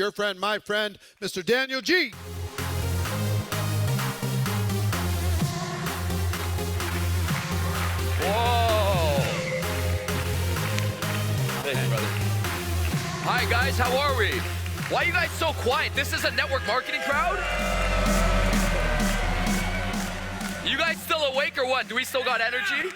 your friend, my friend, Mr. Daniel G. Whoa. Thank you, brother. Hi, guys. How are we? Why are you guys so quiet? This is a network marketing crowd? You guys still awake or what? Do we still got energy?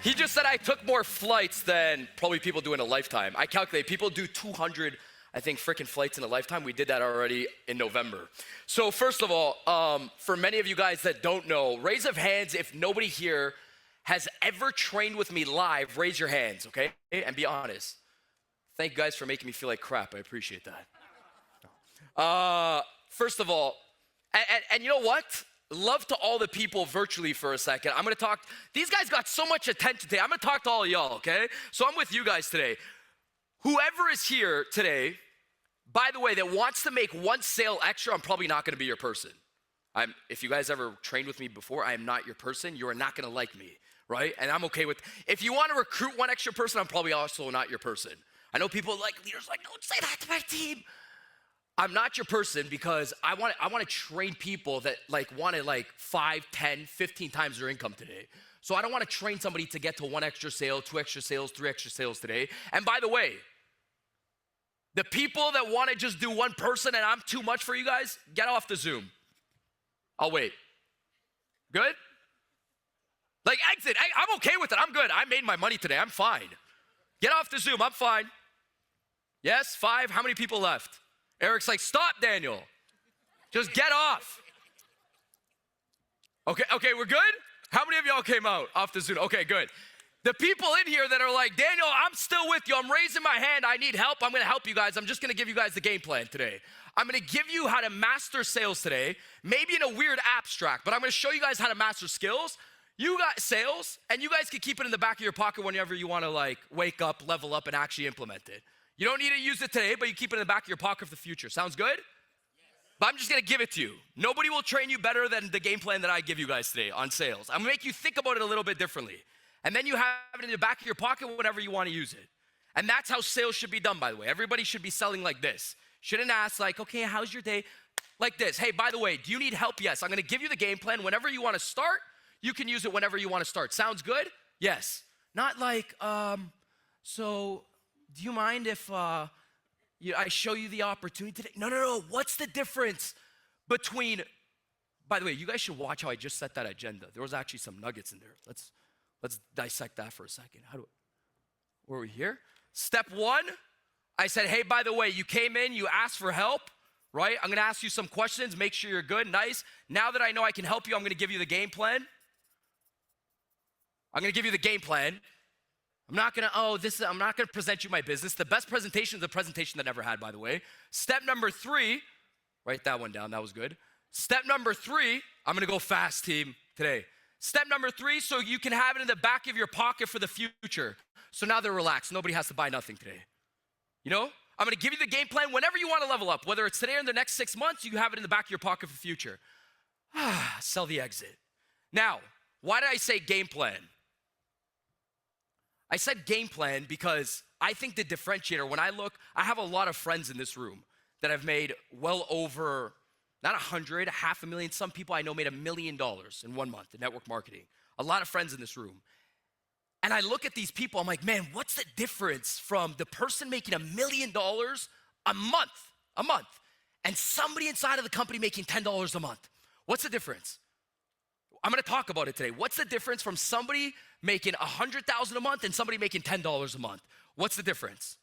He just said I took more flights than probably people do in a lifetime. I calculate people do 200, I think, freaking flights in a lifetime. We did that already in November. So first of all, for many of you guys that don't know, raise of hands if nobody here has ever trained with me live. Raise your hands, okay? And be honest. Thank you guys for making me feel like crap. I appreciate that. First of all, and you know what? Love to all the people virtually for a second. I'm gonna talk, these guys got so much attention today. I'm gonna talk to all of y'all, okay? So I'm with you guys today. Whoever is here today, by the way, that wants to make one sale extra, I'm probably not gonna be your person. If you guys ever trained with me before, I am not your person. You are not gonna like me, right? And I'm okay with, if you wanna recruit one extra person, I'm probably also not your person. I know people like, leaders like, don't say that to my team. I'm not your person because I want to train people that want to 5, 10, 15 times their income today. So I don't want to train somebody to get to 1 extra sale, 2 extra sales, 3 extra sales today. And by the way, the people that want to just do one person and I'm too much for you guys, get off the Zoom. I'll wait. Good? Exit. I'm okay with it. I'm good. I made my money today. I'm fine. Get off the Zoom. I'm fine. Yes, 5. How many people left? Eric's like, stop, Daniel. Just get off. Okay, we're good? How many of y'all came out off the Zoom? Okay, good. The people in here that are like, Daniel, I'm still with you. I'm raising my hand. I need help. I'm gonna help you guys. I'm just gonna give you guys the game plan today. I'm gonna give you how to master sales today, maybe in a weird abstract, but I'm gonna show you guys how to master skills. You got sales, and you guys can keep it in the back of your pocket whenever you wanna wake up, level up, and actually implement it. You don't need to use it today, but you keep it in the back of your pocket for the future. Sounds good? Yes. But I'm just gonna give it to you. Nobody will train you better than the game plan that I give you guys today on sales. I'm gonna make you think about it a little bit differently. And then you have it in the back of your pocket whenever you wanna use it. And that's how sales should be done, by the way. Everybody should be selling like this. Shouldn't ask okay, how's your day? Like this. Hey, by the way, do you need help? Yes, I'm gonna give you the game plan. Whenever you wanna start, you can use it whenever you wanna start. Sounds good? Yes. Not so do you mind if I show you the opportunity today? No. What's the difference between, by the way, you guys should watch how I just set that agenda. There was actually some nuggets in there. Let's dissect that for a second. Were we here? Step 1, I said, hey, by the way, you came in, you asked for help, right? I'm gonna ask you some questions, make sure you're good, nice. Now that I know I can help you, I'm gonna give you the game plan. I'm gonna give you the game plan. I'm not gonna present you my business. The best presentation is the presentation that never had, by the way. Step number 3, write that one down, that was good. Step number 3, I'm gonna go fast, team, today. Step number 3, so you can have it in the back of your pocket for the future. So now they're relaxed, nobody has to buy nothing today. You know, I'm gonna give you the game plan whenever you wanna level up, whether it's today or in the next 6 months, you have it in the back of your pocket for the future. Sell the exit. Now, why did I say game plan? I said game plan because I think the differentiator, when I have a lot of friends in this room that have made well over, not 100, $500,000. Some people I know made $1 million in 1 month in network marketing. A lot of friends in this room. And I look at these people, I'm like, man, what's the difference from the person making $1 million a month, and somebody inside of the company making $10 a month? What's the difference? I'm gonna talk about it today. What's the difference from somebody making $100,000 a month and somebody making $10 a month? What's the difference?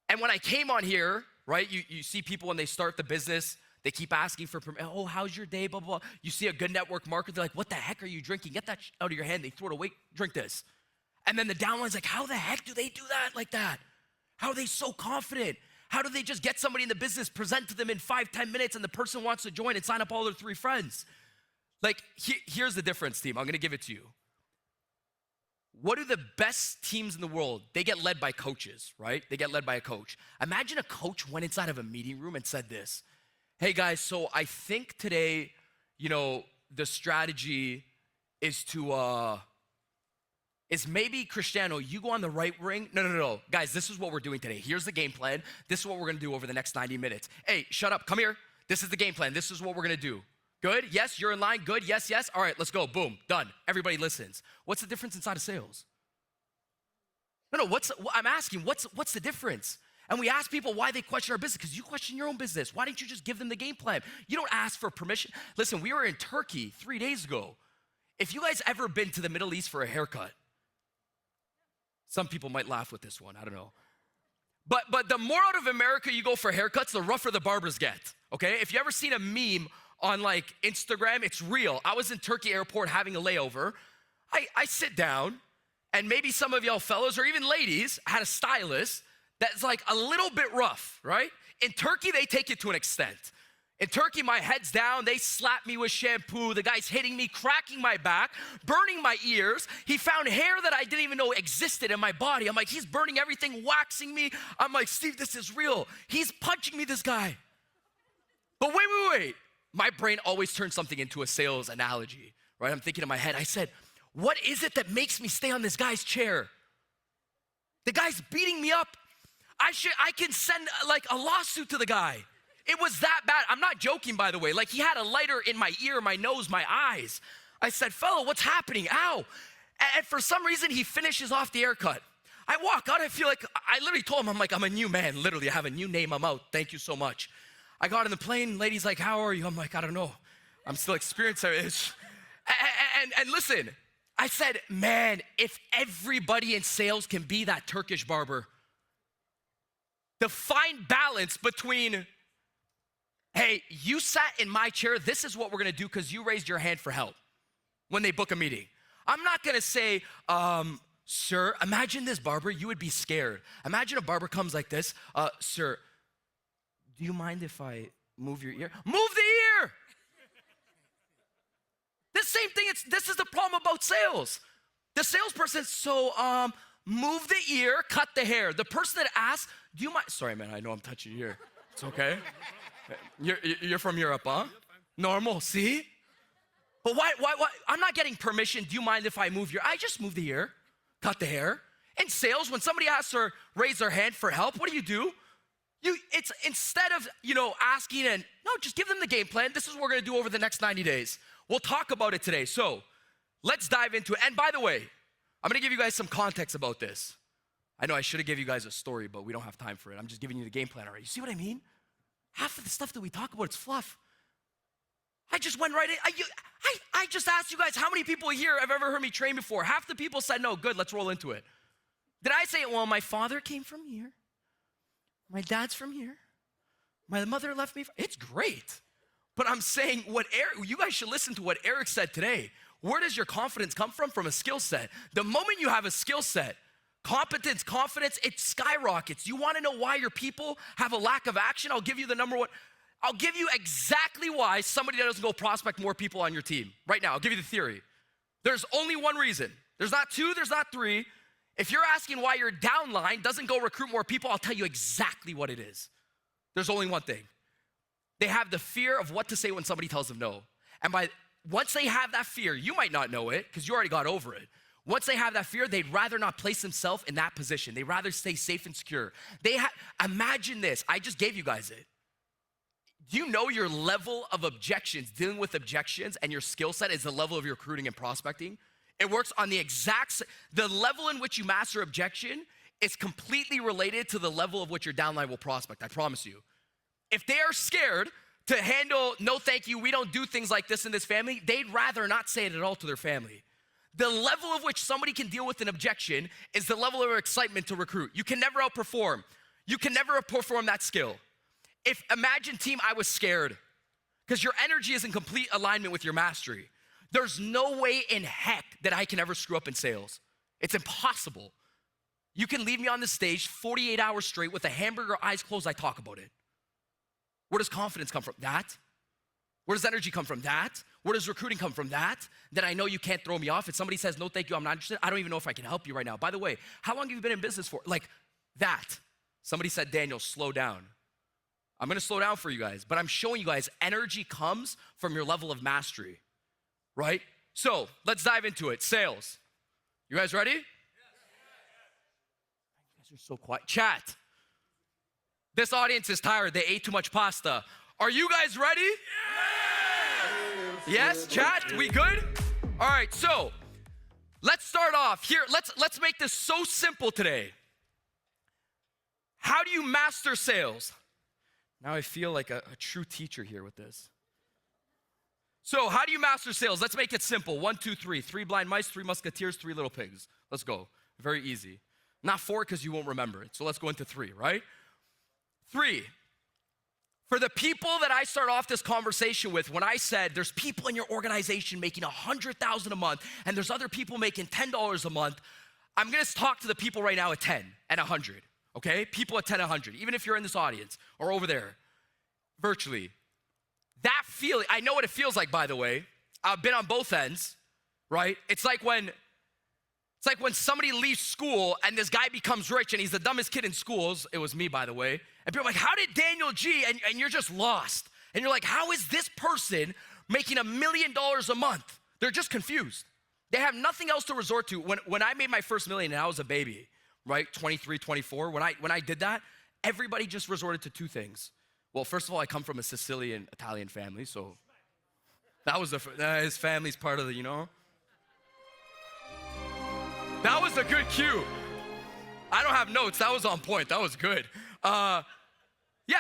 And when I came on here, right, you see people when they start the business, they keep asking for permission. Oh, how's your day, blah, blah, blah. You see a good network marketer, they're like, what the heck are you drinking? Get that out of your hand. They throw it away, drink this. And then the downline's like, how the heck do they do that like that? How are they so confident? How do they just get somebody in the business, present to them in 5, 10 minutes, and the person wants to join and sign up all their 3 friends? Here's the difference, team. I'm gonna give it to you. What are the best teams in the world? They get led by coaches, right? They get led by a coach. Imagine a coach went inside of a meeting room and said this, hey guys, so I think today, the strategy is to is maybe, Cristiano, you go on the right wing. No. Guys, this is what we're doing today. Here's the game plan. This is what we're gonna do over the next 90 minutes. Hey, shut up, come here. This is the game plan. This is what we're gonna do. Good, yes, you're in line, good, yes. All right, let's go, boom, done. Everybody listens. What's the difference inside of sales? No, I'm asking, what's the difference? And we ask people why they question our business, because you question your own business. Why didn't you just give them the game plan? You don't ask for permission. Listen, we were in Turkey 3 days ago. If you guys ever been to the Middle East for a haircut, some people might laugh with this one, I don't know. But the more out of America you go for haircuts, the rougher the barbers get, okay? If you ever seen a meme on like Instagram, it's real. I was in Turkey airport having a layover. I sit down, and maybe some of y'all fellows or even ladies had a stylist that's like a little bit rough, right? In Turkey, they take it to an extent. In Turkey, my head's down, they slap me with shampoo, the guy's hitting me, cracking my back, burning my ears. He found hair that I didn't even know existed in my body. I'm like, he's burning everything, waxing me. I'm like, Steve, this is real. He's punching me, this guy. But wait. My brain always turns something into a sales analogy, right? I'm thinking in my head, I said, what is it that makes me stay on this guy's chair? The guy's beating me up. I can send like a lawsuit to the guy. It was that bad. I'm not joking, by the way. Like, he had a lighter in my ear, my nose, my eyes. I said, fellow, what's happening? Ow. And for some reason, he finishes off the haircut. I walk out, I feel like, I literally told him, I'm like, I'm a new man. Literally, I have a new name, I'm out. Thank you so much. I got on the plane, lady's like, how are you? I'm like, I don't know. I'm still experiencing it. And listen, I said, man, if everybody in sales can be that Turkish barber, the fine balance between, hey, you sat in my chair, this is what we're gonna do because you raised your hand for help when they book a meeting. I'm not gonna say, sir, imagine this barber, you would be scared. Imagine a barber comes like this, sir, do you mind if I move your ear? Move the ear! The same thing, this is the problem about sales. The salesperson, so move the ear, cut the hair. The person that asks, do you mind? Sorry, man, I know I'm touching your ear. It's okay. You're from Europe, huh? Normal, see? But why? I'm not getting permission. Do you mind if I move your? I just move the ear, cut the hair. In sales, when somebody asks or raise their hand for help, what do? It's instead of, asking and, no, just give them the game plan. This is what we're gonna do over the next 90 days. We'll talk about it today. So let's dive into it. And by the way, I'm gonna give you guys some context about this. I know I should have given you guys a story, but we don't have time for it. I'm just giving you the game plan already. You see what I mean? Half of the stuff that we talk about, it's fluff. I just went right in. I just asked you guys, how many people here have ever heard me train before? Half the people said, no, good, let's roll into it. Did I say, well, my father came from here. My dad's from here. My mother left me. It's great. But I'm saying you guys should listen to what Eric said today. Where does your confidence come from? From a skill set. The moment you have a skill set, competence, confidence, it skyrockets. You wanna know why your people have a lack of action? I'll give you the number one. I'll give you exactly why somebody doesn't go prospect more people on your team. Right now, I'll give you the theory. There's only one reason. There's not two, there's not three. If you're asking why your downline doesn't go recruit more people, I'll tell you exactly what it is. There's only one thing. They have the fear of what to say when somebody tells them no. And once they have that fear, you might not know it because you already got over it. Once they have that fear, they'd rather not place themselves in that position. They'd rather stay safe and secure. Imagine this, I just gave you guys it. Do you know your level of objections, dealing with objections, and your skill set is the level of your recruiting and prospecting? It works on the level in which you master objection is completely related to the level of which your downline will prospect, I promise you. If they are scared to handle, no thank you, we don't do things like this in this family, they'd rather not say it at all to their family. The level of which somebody can deal with an objection is the level of excitement to recruit. You can never outperform. You can never outperform that skill. Imagine team, I was scared because your energy is in complete alignment with your mastery. There's no way in heck that I can ever screw up in sales. It's impossible. You can leave me on the stage 48 hours straight with a hamburger, eyes closed, I talk about it. Where does confidence come from? That. Where does energy come from? That. Where does recruiting come from? That. Then I know you can't throw me off. If somebody says, no, thank you, I'm not interested, I don't even know if I can help you right now. By the way, how long have you been in business for? Like that. Somebody said, Daniel, slow down. I'm gonna slow down for you guys, but I'm showing you guys energy comes from your level of mastery, right? So let's dive into it. Sales. You guys ready? You guys are so quiet. Chat. This audience is tired. They ate too much pasta. Are you guys ready? Yes, chat, we good? All right, so let's start off here. Let's make this so simple today. How do you master sales? Now I feel like a true teacher here with this. So how do you master sales? Let's make it simple. 1, 2, 3. 3 blind mice, 3 musketeers, 3 little pigs. Let's go. Very easy. Not 4 because you won't remember it. So let's go into 3, right? 3. For the people that I start off this conversation with, when I said there's people in your organization making $100,000 a month and there's other people making $10 a month, I'm gonna talk to the people right now at 10 and 100, okay? People at 10 and 100, even if you're in this audience or over there, virtually. That feeling, I know what it feels like, by the way. I've been on both ends, right? It's like when somebody leaves school and this guy becomes rich and he's the dumbest kid in schools. It was me, by the way. And people are like, how did Daniel G? And you're just lost. And you're like, how is this person making $1 million a month? They're just confused. They have nothing else to resort to. When I made my first million and I was a baby, right? 23, 24, when I did that, everybody just resorted to 2 things. Well, first of all, I come from a Sicilian Italian family, so that was his family's part of the, you know. That was a good cue. I don't have notes. That was on point. That was good. Yeah,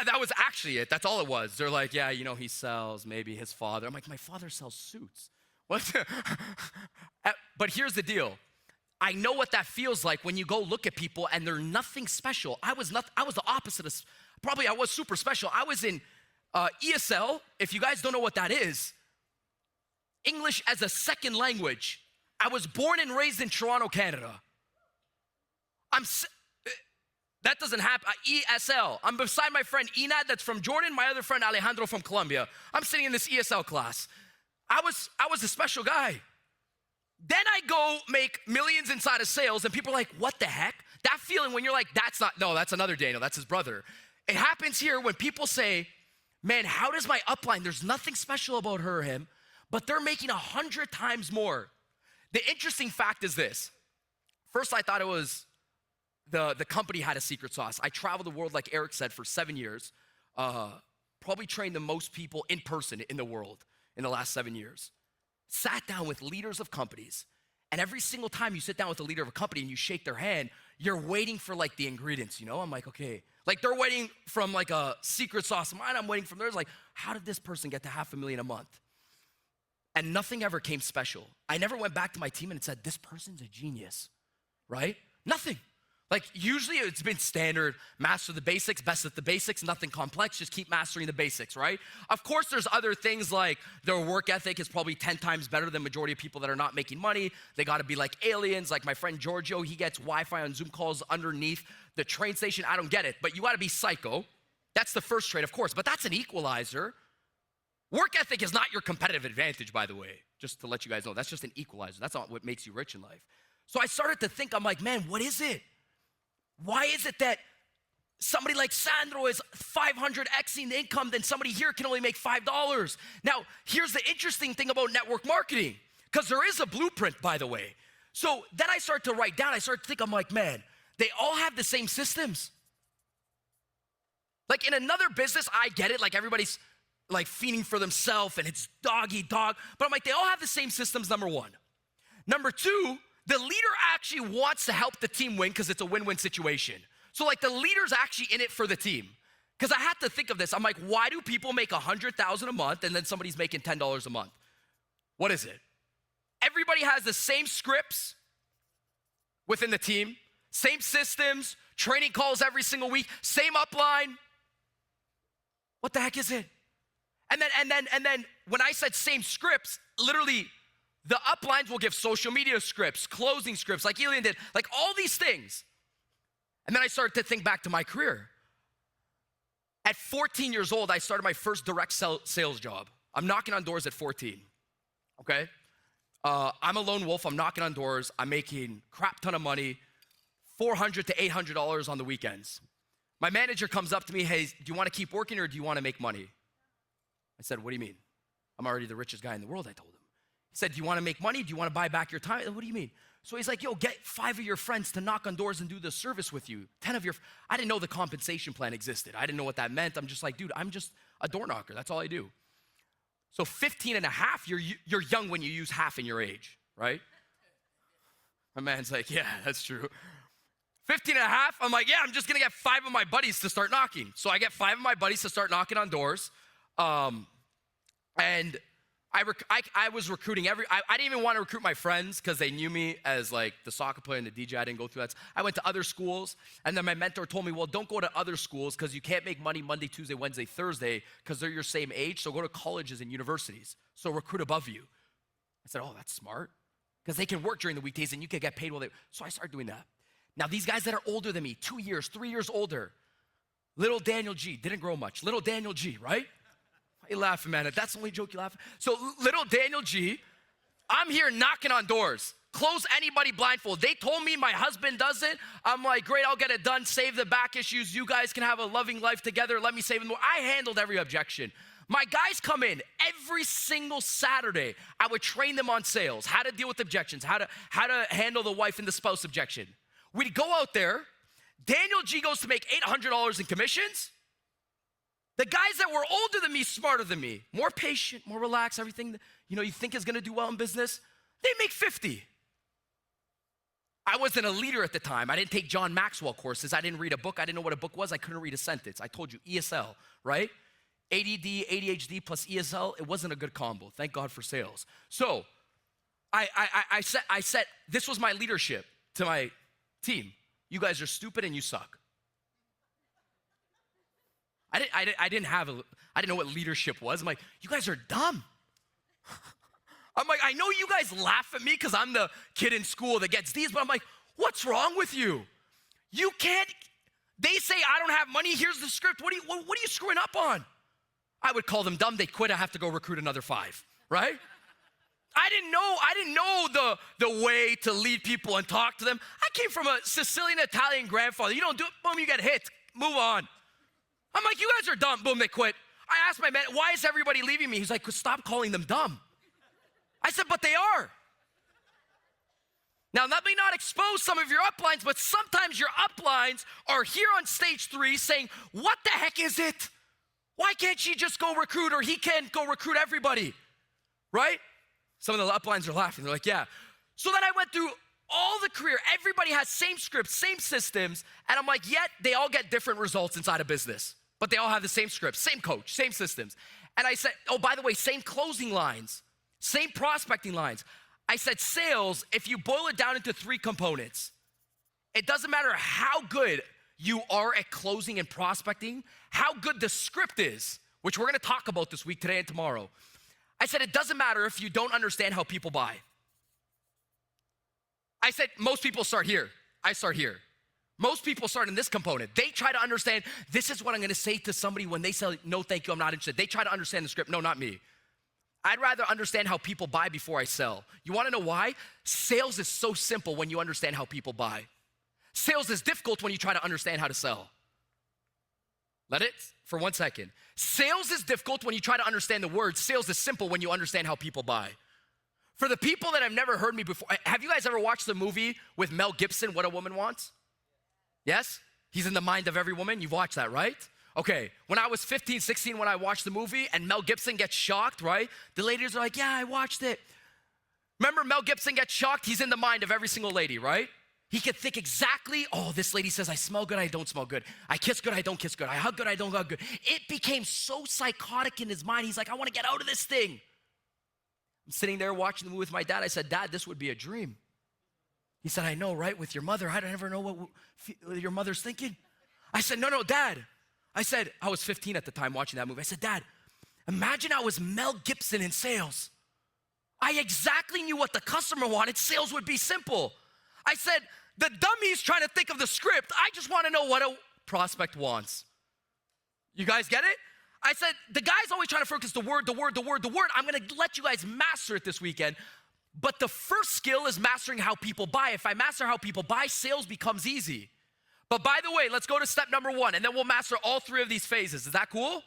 that was actually it. That's all it was. They're like, yeah, you know, he sells maybe his father. I'm like, my father sells suits. What? But here's the deal. I know what that feels like when you go look at people and they're nothing special. I was the opposite of, I was super special. I was in ESL. If you guys don't know what that is, English as a second language. I was born and raised in Toronto, Canada. That doesn't happen. ESL. I'm beside my friend Enad that's from Jordan, my other friend Alejandro from Colombia. I'm sitting in this ESL class. I was a special guy. Then I go make millions inside of sales and people are like, what the heck? That feeling when you're like, that's another Daniel, that's his brother. It happens here when people say, man, how does my upline, there's nothing special about her or him, but they're making 100 times more. The interesting fact is this. First, I thought it was the company had a secret sauce. I traveled the world, like Eric said, for 7 years. Probably trained the most people in person in the world in the last 7 years. Sat down with leaders of companies. And every single time you sit down with a leader of a company and you shake their hand, you're waiting for like the ingredients, you know? I'm like, okay. Like they're waiting from like a secret sauce of mine. I'm waiting from theirs. Like, how did this person get to $500,000 a month? And nothing ever came special. I never went back to my team and said, this person's a genius, right? Nothing. Like usually it's been standard, master the basics, best at the basics, nothing complex, just keep mastering the basics, right? Of course there's other things like their work ethic is probably 10 times better than majority of people that are not making money. They gotta be like aliens, like my friend Giorgio, he gets Wi-Fi on Zoom calls underneath the train station. I don't get it, but you gotta be psycho. That's the first trait, of course, but that's an equalizer. Work ethic is not your competitive advantage, by the way, just to let you guys know. That's just an equalizer. That's not what makes you rich in life. So I started to think, I'm like, man, what is it? Why is it that somebody like Sandro is 500xing the income, then somebody here can only make $5? Now, here's the interesting thing about network marketing, because there is a blueprint, by the way. So then I start to write down, I start to think, I'm like, man, they all have the same systems. Like in another business, I get it, like everybody's like feeding for themselves and it's dog eat dog, but I'm like, they all have the same systems, number one. Number two, the leader actually wants to help the team win because it's a win-win situation. So like the leader's actually in it for the team. Because I had to think of this. I'm like, why do people make $100,000 a month and then somebody's making $10 a month? What is it? Everybody has the same scripts within the team, same systems, training calls every single week, same upline. What the heck is it? And then when I said same scripts, literally the uplines will give social media scripts, closing scripts like Elian did, like all these things. And then I started to think back to my career. At 14 years old, I started my first direct sales job. I'm knocking on doors at 14, okay? I'm a lone wolf, I'm knocking on doors, I'm making crap ton of money, $400 to $800 on the weekends. My manager comes up to me, hey, do you wanna keep working or do you wanna make money? I said, what do you mean? I'm already the richest guy in the world, I told him. He said, do you wanna make money? Do you wanna buy back your time? What do you mean? So he's like, yo, get 5 of your friends to knock on doors and do the service with you. 10 of your, I didn't know the compensation plan existed. I didn't know what that meant. I'm just like, dude, I'm just a door knocker. That's all I do. So 15 and a half, you're young when you use half in your age, right? My man's like, yeah, that's true. 15 and a half, I'm like, yeah, I'm just gonna get 5 of my buddies to start knocking. So I get 5 of my buddies to start knocking on doors. And I was recruiting I didn't even want to recruit my friends because they knew me as like the soccer player and the DJ. I didn't go through that. I went to other schools, and then my mentor told me, well, don't go to other schools because you can't make money Monday, Tuesday, Wednesday, Thursday because they're your same age. So go to colleges and universities. So recruit above you. I said, oh, that's smart because they can work during the weekdays and you can get paid while they. So I started doing that. Now these guys that are older than me, 2 years, 3 years older, little Daniel G, didn't grow much. Little Daniel G, right? Why you laughing, man? That's the only joke you laugh at. So little Daniel G, I'm here knocking on doors. Close anybody blindfold. They told me my husband does it. I'm like, great, I'll get it done. Save the back issues. You guys can have a loving life together. Let me save them more. I handled every objection. My guys come in every single Saturday. I would train them on sales, how to deal with objections, how to handle the wife and the spouse objection. We'd go out there. Daniel G goes to make $800 in commissions. The guys that were older than me, smarter than me, more patient, more relaxed, everything that, you think is gonna do well in business, they make 50. I wasn't a leader at the time. I didn't take John Maxwell courses. I didn't read a book. I didn't know what a book was. I couldn't read a sentence. I told you, ESL, right? ADD, ADHD plus ESL, it wasn't a good combo. Thank God for sales. So I said, this was my leadership to my team. You guys are stupid and you suck. I didn't know what leadership was. I'm like, you guys are dumb. I'm like, I know you guys laugh at me because I'm the kid in school that gets D's, but I'm like, what's wrong with you? You can't, they say I don't have money, here's the script. What are you screwing up on? I would call them dumb, they quit, I have to go recruit another 5, right? I didn't know the way to lead people and talk to them. I came from a Sicilian Italian grandfather. You don't do it, boom, you get hit, move on. I'm like, you guys are dumb, boom, they quit. I asked my man, why is everybody leaving me? He's like, stop calling them dumb. I said, but they are. Now, let me not expose some of your uplines, but sometimes your uplines are here on stage 3 saying, what the heck is it? Why can't she just go recruit, or he can't go recruit everybody, right? Some of the uplines are laughing. They're like, yeah. So then I went through all the career. Everybody has same scripts, same systems, and I'm like, yet they all get different results inside a business, but they all have the same script, same coach, same systems. And I said, oh, by the way, same closing lines, same prospecting lines. I said sales, if you boil it down into 3 components, it doesn't matter how good you are at closing and prospecting, how good the script is, which we're gonna talk about this week, today and tomorrow. I said, it doesn't matter if you don't understand how people buy. I said, most people start here. I start here. Most people start in this component. They try to understand, this is what I'm gonna say to somebody when they say, no, thank you, I'm not interested. They try to understand the script. No, not me. I'd rather understand how people buy before I sell. You wanna know why? Sales is so simple when you understand how people buy. Sales is difficult when you try to understand how to sell. Let it for 1 second. Sales is difficult when you try to understand the words. Sales is simple when you understand how people buy. For the people that have never heard me before, have you guys ever watched the movie with Mel Gibson, What a Woman Wants? Yes? He's in the mind of every woman. You've watched that, right? Okay, when I was 15, 16, when I watched the movie and Mel Gibson gets shocked, right? The ladies are like, yeah, I watched it. Remember, Mel Gibson gets shocked? He's in the mind of every single lady, right? He could think exactly, oh, this lady says I smell good, I don't smell good. I kiss good, I don't kiss good. I hug good, I don't hug good. It became so psychotic in his mind. He's like, I want to get out of this thing. I'm sitting there watching the movie with my dad. I said, Dad, this would be a dream. He said, I know, right? With your mother. I don't ever know what your mother's thinking. I said, no, Dad. I said, I was 15 at the time watching that movie. I said, Dad, imagine I was Mel Gibson in sales. I exactly knew what the customer wanted. Sales would be simple. I said, the dummy's trying to think of the script. I just want to know what a prospect wants. You guys get it? I said, the guy's always trying to focus the word. I'm gonna let you guys master it this weekend. But the first skill is mastering how people buy. If I master how people buy, sales becomes easy. But by the way, let's go to step number 1, and then we'll master all 3 of these phases. Is that cool?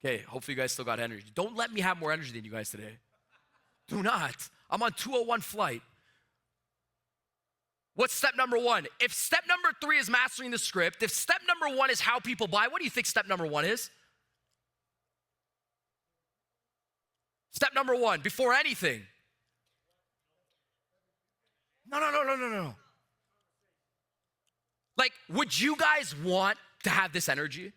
Okay, hopefully you guys still got energy. Don't let me have more energy than you guys today. Do not. I'm on 201 flight. What's step number one? If step number 3 is mastering the script, if step number 1 is how people buy, what do you think step number 1 is? Step number 1, before anything. No. Like, would you guys want to have this energy?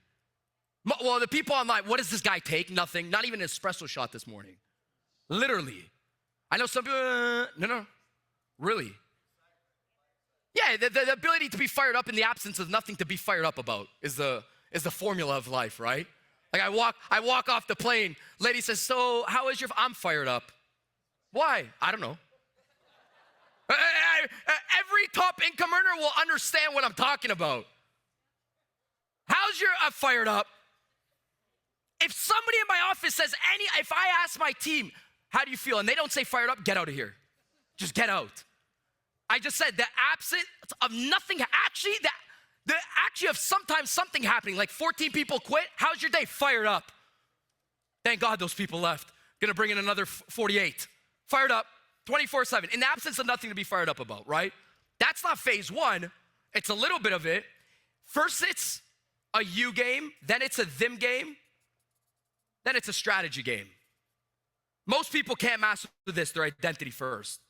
Well, the people online, what does this guy take? Nothing, not even an espresso shot this morning. Literally. I know some people, no, really. Yeah, the ability to be fired up in the absence of nothing to be fired up about is the formula of life, right? Like I walk off the plane, lady says, so how is your, I'm fired up. Why? I don't know. Every top income earner will understand what I'm talking about. How's your, I'm fired up. If somebody in my office says if I ask my team, how do you feel? And they don't say fired up, get out of here. Just get out. I just said the absence of nothing, actually of sometimes something happening, like 14 people quit. How's your day? Fired up. Thank God those people left. Gonna bring in another 48. Fired up, 24/7. In the absence of nothing to be fired up about, right? That's not phase 1. It's a little bit of it. First it's a you game, then it's a them game, then it's a strategy game. Most people can't master this, their identity first.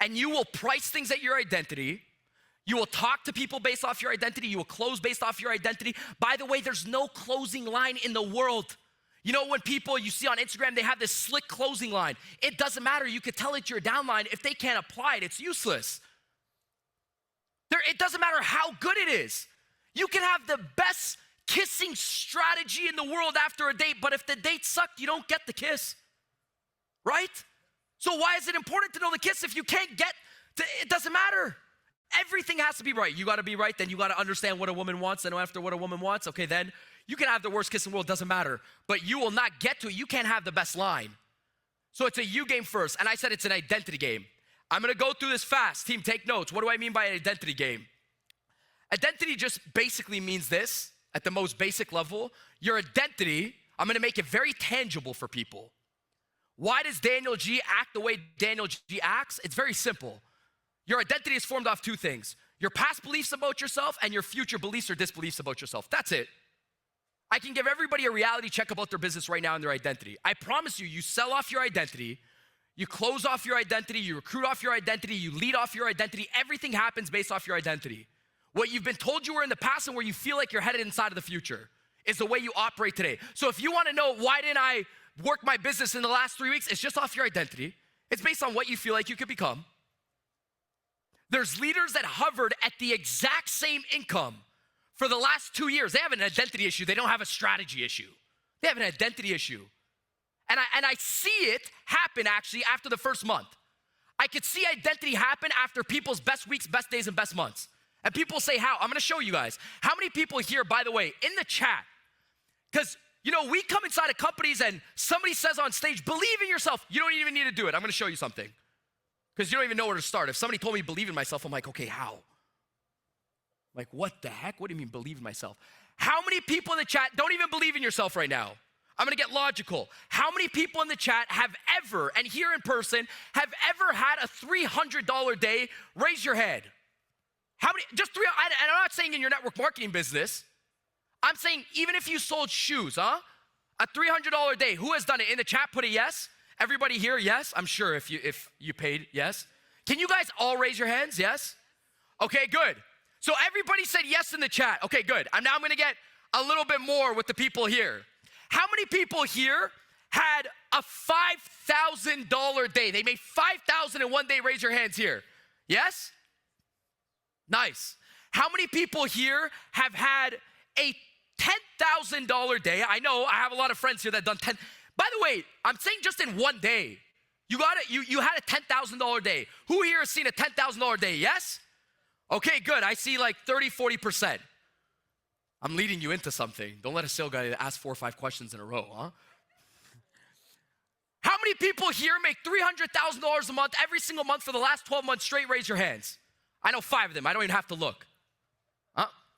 And you will price things at your identity. You will talk to people based off your identity. You will close based off your identity. By the way, there's no closing line in the world. You know when people you see on Instagram, they have this slick closing line. It doesn't matter. You could tell it to your downline. If they can't apply it, it's useless. It doesn't matter how good it is. You can have the best kissing strategy in the world after a date, but if the date sucked, you don't get the kiss, right? So why is it important to know the kiss if you can't get to, it doesn't matter. Everything has to be right. You gotta be right, then you gotta understand what a woman wants, and after what a woman wants, okay, then you can have the worst kiss in the world, doesn't matter. But you will not get to it, you can't have the best line. So it's a you game first, and I said it's an identity game. I'm gonna go through this fast. Team, take notes. What do I mean by an identity game? Identity just basically means this, at the most basic level. Your identity, I'm gonna make it very tangible for people. Why does Daniel G act the way Daniel G acts? It's very simple. Your identity is formed off 2 things. Your past beliefs about yourself and your future beliefs or disbeliefs about yourself. That's it. I can give everybody a reality check about their business right now and their identity. I promise you, you sell off your identity, you close off your identity, you recruit off your identity, you lead off your identity. Everything happens based off your identity. What you've been told you were in the past and where you feel like you're headed inside of the future is the way you operate today. So if you wanna know why didn't I work my business in the last 3 weeks, it's just off your identity. It's based on what you feel like you could become. There's leaders that hovered at the exact same income for the last 2 years. They have an identity issue. They don't have a strategy issue. They have an identity issue. And I see it happen actually after the first month. I could see identity happen after people's best weeks, best days, and best months. And people say how? I'm gonna show you guys. How many people here, by the way, in the chat, because you know, we come inside of companies and somebody says on stage, believe in yourself. You don't even need to do it. I'm gonna show you something. Because you don't even know where to start. If somebody told me believe in myself, I'm like, okay, how? Like, what the heck? What do you mean believe in myself? How many people in the chat don't even believe in yourself right now? I'm gonna get logical. How many people in the chat have ever, and here in person, have ever had a $300 day? Raise your head. How many, just 3, and I'm not saying in your network marketing business. I'm saying even if you sold shoes, a $300 day, who has done it? In the chat, put a yes. Everybody here, yes? I'm sure if you paid, yes. Can you guys all raise your hands, yes? Okay, good. So everybody said yes in the chat. Okay, good. Now I'm gonna get a little bit more with the people here. How many people here had a $5,000 day? They made $5,000 in one day, raise your hands here. Yes? Nice. How many people here have had a $10,000 day? I know I have a lot of friends here that done 10. By the way, I'm saying just in one day. You got it. You had a $10,000 day. Who here has seen a $10,000 day? Yes? Okay, good. I see like 30, 40%. I'm leading you into something. Don't let a sales guy ask 4 or 5 questions in a row, huh? How many people here make $300,000 a month every single month for the last 12 months straight? Raise your hands. I know 5 of them. I don't even have to look.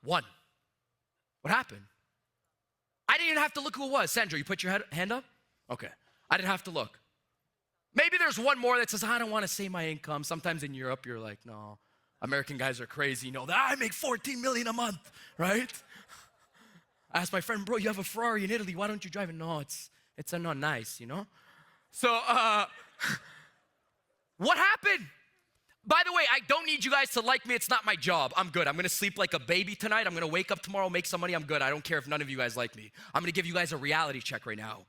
1. What happened? I didn't even have to look who it was. Sandra, you put your hand up? Okay. I didn't have to look. Maybe there's one more that says, I don't want to say my income. Sometimes in Europe, you're like, no, American guys are crazy. You know, I make 14 million a month, right? I asked my friend, bro, you have a Ferrari in Italy. Why don't you drive it? No, it's not nice, you know? So, what happened? By the way, I don't need you guys to like me. It's not my job. I'm good. I'm going to sleep like a baby tonight. I'm going to wake up tomorrow, make some money. I'm good. I don't care if none of you guys like me. I'm going to give you guys a reality check right now.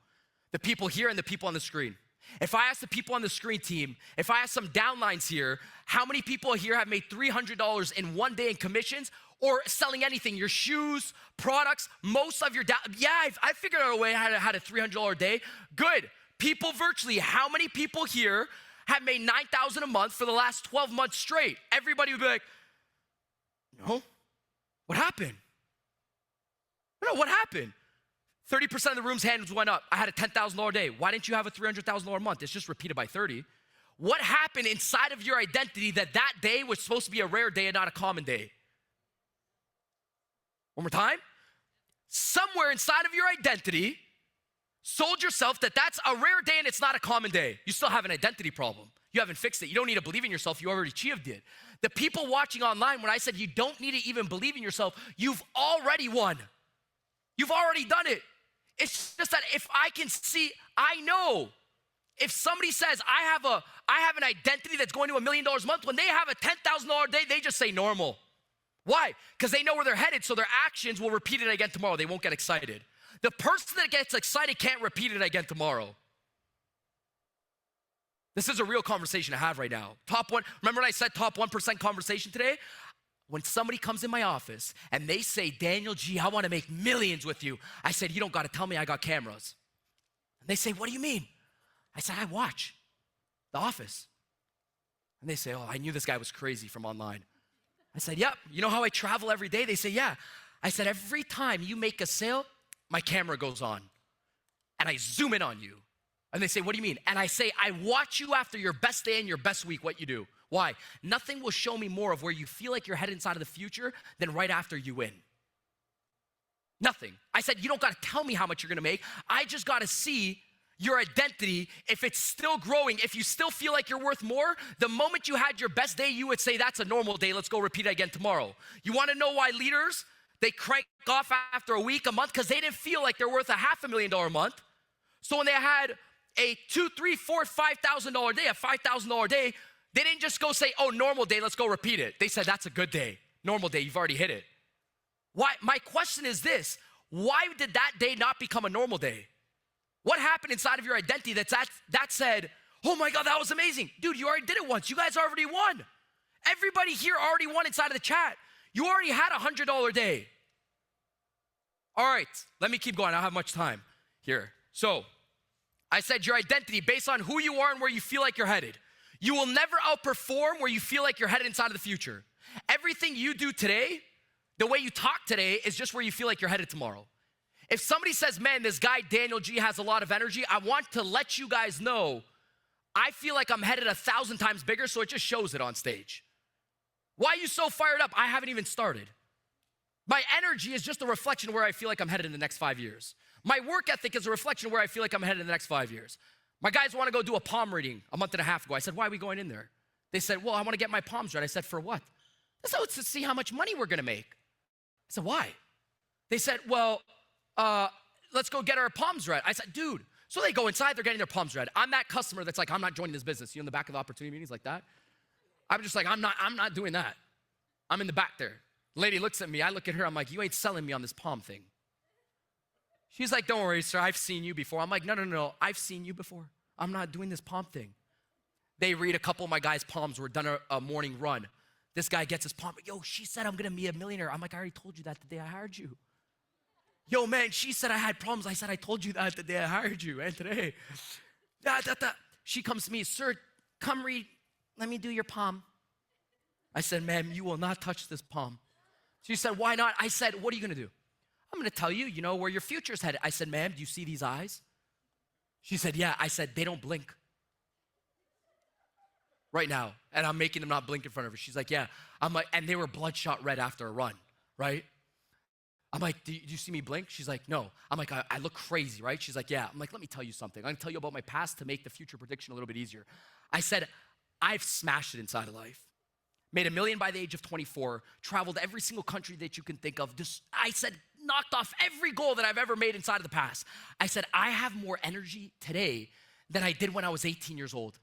The people here and the people on the screen. If I ask the people on the screen team, if I ask some downlines here, how many people here have made $300 in one day in commissions or selling anything, your shoes, products, most of your, I figured out a way how to had a $300 day. Good. People virtually, how many people here have made $9,000 a month for the last 12 months straight? Everybody would be like, no, what happened? No, what happened? 30% of the room's hands went up. I had a $10,000 day. Why didn't you have a $300,000 month? It's just repeated by 30. What happened inside of your identity that day was supposed to be a rare day and not a common day? One more time. Somewhere inside of your identity, sold yourself that that's a rare day and it's not a common day. You still have an identity problem. You haven't fixed it. You don't need to believe in yourself. You already achieved it. The people watching online, when I said you don't need to even believe in yourself, you've already won. You've already done it. It's just that if I can see, I know. If somebody says, I have an identity that's going to $1 million a month, when they have a $10,000 day, they just say normal. Why? Because they know where they're headed, so their actions will repeat it again tomorrow. They won't get excited. The person that gets excited can't repeat it again tomorrow. This is a real conversation to have right now. Top one, remember when I said top 1% conversation today? When somebody comes in my office and they say, Daniel G, I want to make millions with you. I said, you don't got to tell me, I got cameras. And they say, what do you mean? I said, I watch The Office. And they say, oh, I knew this guy was crazy from online. I said, yep, you know how I travel every day? They say, yeah. I said, every time you make a sale, my camera goes on and I zoom in on you. And they say, what do you mean? And I say, I watch you after your best day and your best week, what you do. Why? Nothing will show me more of where you feel like you're headed inside of the future than right after you win. Nothing. I said, you don't got to tell me how much you're going to make. I just got to see your identity, if it's still growing, if you still feel like you're worth more. The moment you had your best day, you would say, that's a normal day. Let's go repeat it again tomorrow. You want to know why leaders, they crank off after a week, a month, because they didn't feel like they're worth a $500,000 a month. So when they had a $2,000, $3,000, $4,000, $5,000 day, a $5,000 day, they didn't just go say, oh, normal day, let's go repeat it. They said, that's a good day. Normal day, you've already hit it. Why? My question is this, why did that day not become a normal day? What happened inside of your identity that said, oh my God, that was amazing. Dude, you already did it once. You guys already won. Everybody here already won inside of the chat. You already had a $100 day. All right, let me keep going. I don't have much time here. So I said your identity based on who you are and where you feel like you're headed. You will never outperform where you feel like you're headed inside of the future. Everything you do today, the way you talk today is just where you feel like you're headed tomorrow. If somebody says, man, this guy Daniel G has a lot of energy, I want to let you guys know, I feel like I'm headed 1,000 times bigger, so it just shows it on stage. Why are you so fired up? I haven't even started. My energy is just a reflection of where I feel like I'm headed in the next 5 years. My work ethic is a reflection of where I feel like I'm headed in the next 5 years. My guys want to go do a palm reading a month and a half ago. I said, why are we going in there? They said, well, I want to get my palms read. I said, for what? I said, it's to see how much money we're going to make. I said, why? They said, well, let's go get our palms read. I said, dude. So they go inside, they're getting their palms read. I'm that customer that's like, I'm not joining this business. You in the back of the opportunity meetings like that? I'm just like, I'm not doing that. I'm in the back there. Lady looks at me, I look at her, I'm like, you ain't selling me on this palm thing. She's like, don't worry, sir, I've seen you before. I'm like, no, I've seen you before. I'm not doing this palm thing. They read a couple of my guys' palms. We're done a morning run. This guy gets his palm. Yo, she said I'm gonna be a millionaire. I'm like, I already told you that the day I hired you. Yo, man, she said I had problems. I said, I told you that the day I hired you, and today. She comes to me, sir, come read. Let me do your palm. I said, ma'am, you will not touch this palm. She said, why not? I said, what are you gonna do? I'm gonna tell you, you know, where your future's headed. I said, ma'am, do you see these eyes? She said, yeah. I said, they don't blink. Right now, and I'm making them not blink in front of her. She's like, yeah. I'm like, and they were bloodshot red after a run, right? I'm like, do you see me blink? She's like, no. I'm like, I look crazy, right? She's like, yeah. I'm like, let me tell you something. I'm gonna tell you about my past to make the future prediction a little bit easier. I said, I've smashed it inside of life. Made $1 million by the age of 24, traveled every single country that you can think of. I said, knocked off every goal that I've ever made inside of the past. I said, I have more energy today than I did when I was 18 years old.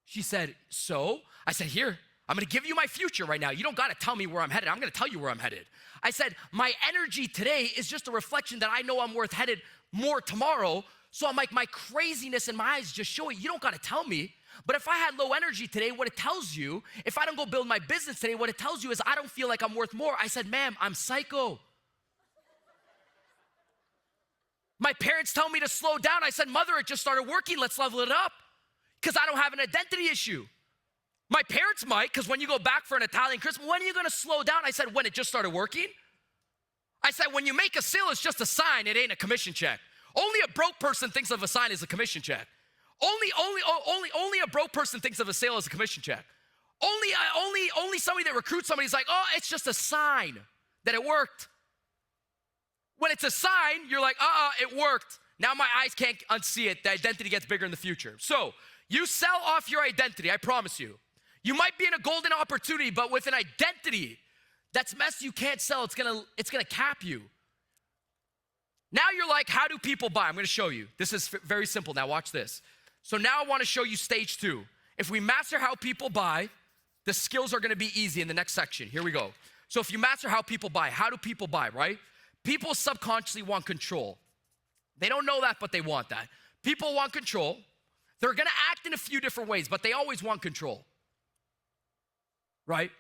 She said, so? I said, here, I'm gonna give you my future right now. You don't gotta tell me where I'm headed. I'm gonna tell you where I'm headed. I said, my energy today is just a reflection that I know I'm worth headed more tomorrow. So I'm like, my craziness in my eyes just show it. You don't gotta tell me. But if I had low energy today, what it tells you, if I don't go build my business today, what it tells you is I don't feel like I'm worth more. I said, ma'am, I'm psycho. My parents tell me to slow down. I said, mother, it just started working. Let's level it up. Because I don't have an identity issue. My parents might, because when you go back for an Italian Christmas, when are you gonna slow down? I said, when it just started working. I said, when you make a sale, it's just a sign, it ain't a commission check. Only a broke person thinks of a sign as a commission check. Only a broke person thinks of a sale as a commission check. Only somebody that recruits somebody's like, oh, it's just a sign that it worked. When it's a sign, you're like, it worked. Now my eyes can't unsee it. The identity gets bigger in the future. So you sell off your identity, I promise you. You might be in a golden opportunity, but with an identity that's messy, you can't sell. It's gonna cap you. Now you're like, how do people buy? I'm gonna show you. This is very simple. Now watch this. So now I wanna show you stage 2. If we master how people buy, the skills are gonna be easy in the next section. Here we go. So if you master how people buy, how do people buy, right? People subconsciously want control. They don't know that, but they want that. People want control. They're gonna act in a few different ways, but they always want control, right?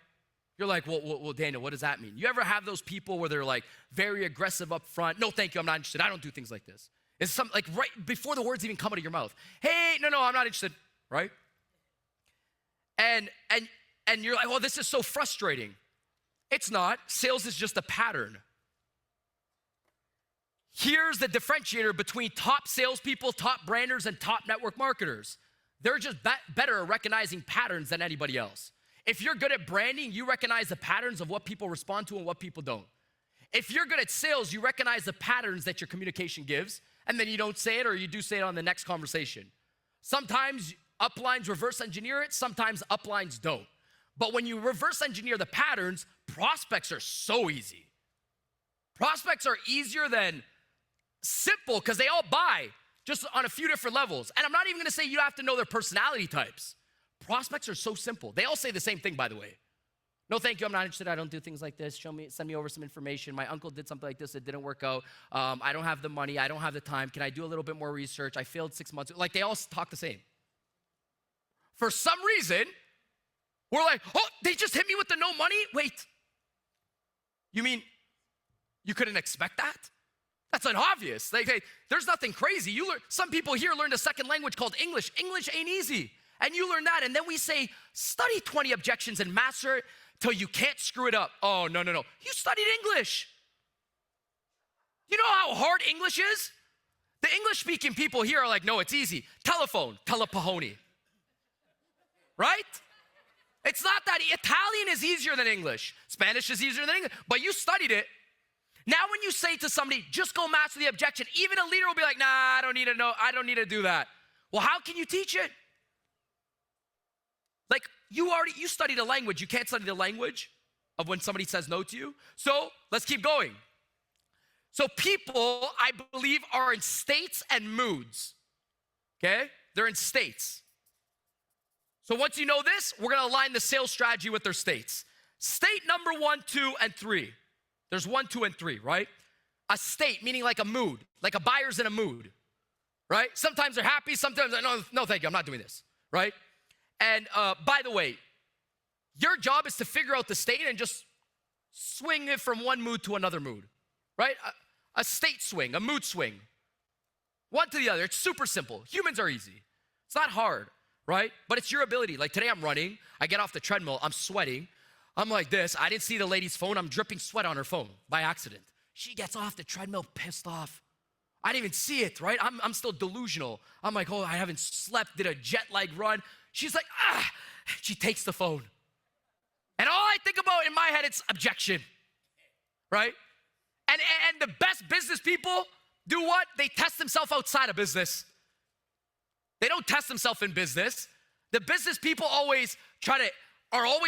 You're like, well, Daniel, what does that mean? You ever have those people where they're like very aggressive up front? No, thank you, I'm not interested. I don't do things like this. It's something like right before the words even come out of your mouth. Hey, no, I'm not interested, right? And you're like, well, this is so frustrating. It's not. Sales is just a pattern. Here's the differentiator between top salespeople, top branders, and top network marketers. They're just better at recognizing patterns than anybody else. If you're good at branding, you recognize the patterns of what people respond to and what people don't. If you're good at sales, you recognize the patterns that your communication gives, and then you don't say it or you do say it on the next conversation. Sometimes uplines reverse engineer it, sometimes uplines don't. But when you reverse engineer the patterns, prospects are so easy. Prospects are easier than simple because they all buy just on a few different levels. And I'm not even gonna say you have to know their personality types. Prospects are so simple. They all say the same thing, by the way. No, thank you, I'm not interested. I don't do things like this. Send me over some information. My uncle did something like this. It didn't work out. I don't have the money. I don't have the time. Can I do a little bit more research? I failed 6 months. Like they all talk the same. For some reason, we're like, oh, they just hit me with the no money? Wait, you mean you couldn't expect that? That's obvious. Like, there's nothing crazy. Some people here learned a second language called English. English ain't easy. And you learn that, and then we say, study 20 objections and master it till you can't screw it up. Oh, no. You studied English. You know how hard English is? The English-speaking people here are like, no, it's easy. Telephone, telepahoni. Right? It's not that. Italian is easier than English. Spanish is easier than English, but you studied it. Now when you say to somebody, just go master the objection, even a leader will be like, nah, I don't need to do that. Well, how can you teach it? Like, you studied a language. You can't study the language of when somebody says no to you. So let's keep going. So people, I believe, are in states and moods, okay? They're in states. So once you know this, we're gonna align the sales strategy with their states. State number 1, 2, and 3. There's 1, 2, and 3, right? A state, meaning like a mood, like a buyer's in a mood, right? Sometimes they're happy, sometimes they're, no, thank you, I'm not doing this, right? And by the way, your job is to figure out the state and just swing it from one mood to another mood, right? A state swing, a mood swing, one to the other. It's super simple. Humans are easy. It's not hard, right? But it's your ability. Like today I'm running, I get off the treadmill, I'm sweating. I'm like this. I didn't see the lady's phone. I'm dripping sweat on her phone by accident. She gets off the treadmill pissed off. I didn't even see it, right? I'm still delusional. I'm like, oh, I haven't slept, did a jet lag run. She's like, she takes the phone. And all I think about in my head, it's objection, right? And the best business people do what? They test themselves outside of business. They don't test themselves in business. The business people are always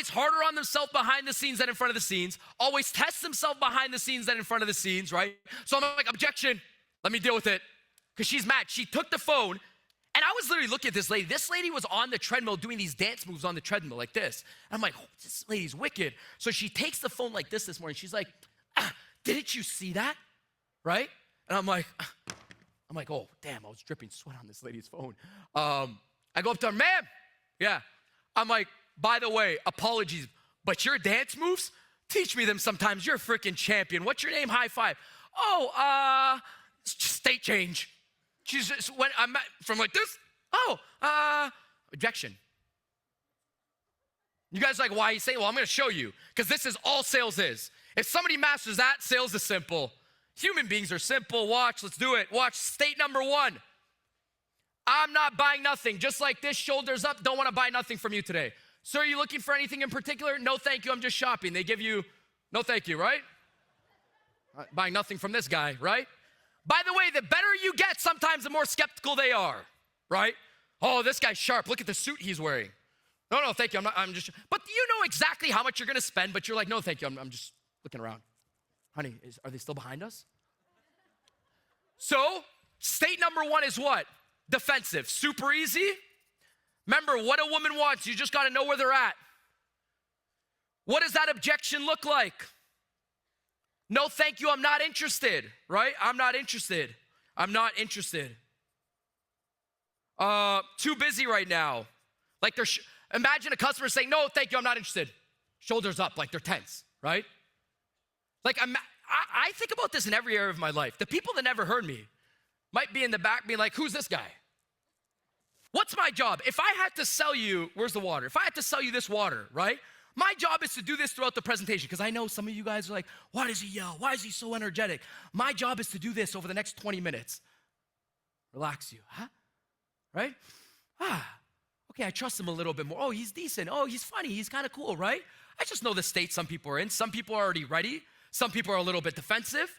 harder on themselves behind the scenes than in front of the scenes, always test themselves behind the scenes than in front of the scenes, right? So I'm like, objection, let me deal with it. Because she's mad. She took the phone, and I was literally looking at this lady. This lady was on the treadmill doing these dance moves on the treadmill like this. And I'm like, oh, this lady's wicked. So she takes the phone like this morning. She's like, didn't you see that? Right? And I'm like, oh, damn, I was dripping sweat on this lady's phone. I go up to her, ma'am. Yeah. I'm like, by the way, apologies, but your dance moves, teach me them sometimes. You're a freaking champion. What's your name? High five. Oh, state change. She's just, when I'm from like this, objection. You guys are like, why you say? Well, I'm gonna show you, because this is all sales is. If somebody masters that, sales is simple. Human beings are simple. Watch, let's do it. Watch, state number 1. I'm not buying nothing. Just like this, shoulders up, don't wanna buy nothing from you today. Sir, are you looking for anything in particular? No, thank you, I'm just shopping. They give you, no, thank you, right? Buying nothing from this guy, right? By the way, the better you get, sometimes the more skeptical they are, right? Oh, this guy's sharp. Look at the suit he's wearing. No, thank you. I'm just, but you know exactly how much you're gonna spend, but you're like, no, thank you. I'm just looking around. Honey, are they still behind us? So, state number 1 is what? Defensive. Super easy. Remember, what a woman wants, you just gotta know where they're at. What does that objection look like? No, thank you, I'm not interested, right? I'm not interested. Too busy right now. Like imagine a customer saying, no, thank you, I'm not interested. Shoulders up, like they're tense, right? Like I think about this in every area of my life. The people that never heard me might be in the back being like, who's this guy? What's my job? If I had to sell you, where's the water? If I had to sell you this water, right? My job is to do this throughout the presentation, because I know some of you guys are like, why does he yell? Why is he so energetic? My job is to do this over the next 20 minutes. Relax you, huh? Right? Okay, I trust him a little bit more. Oh, he's decent. Oh, he's funny. He's kind of cool, right? I just know the state some people are in. Some people are already ready. Some people are a little bit defensive,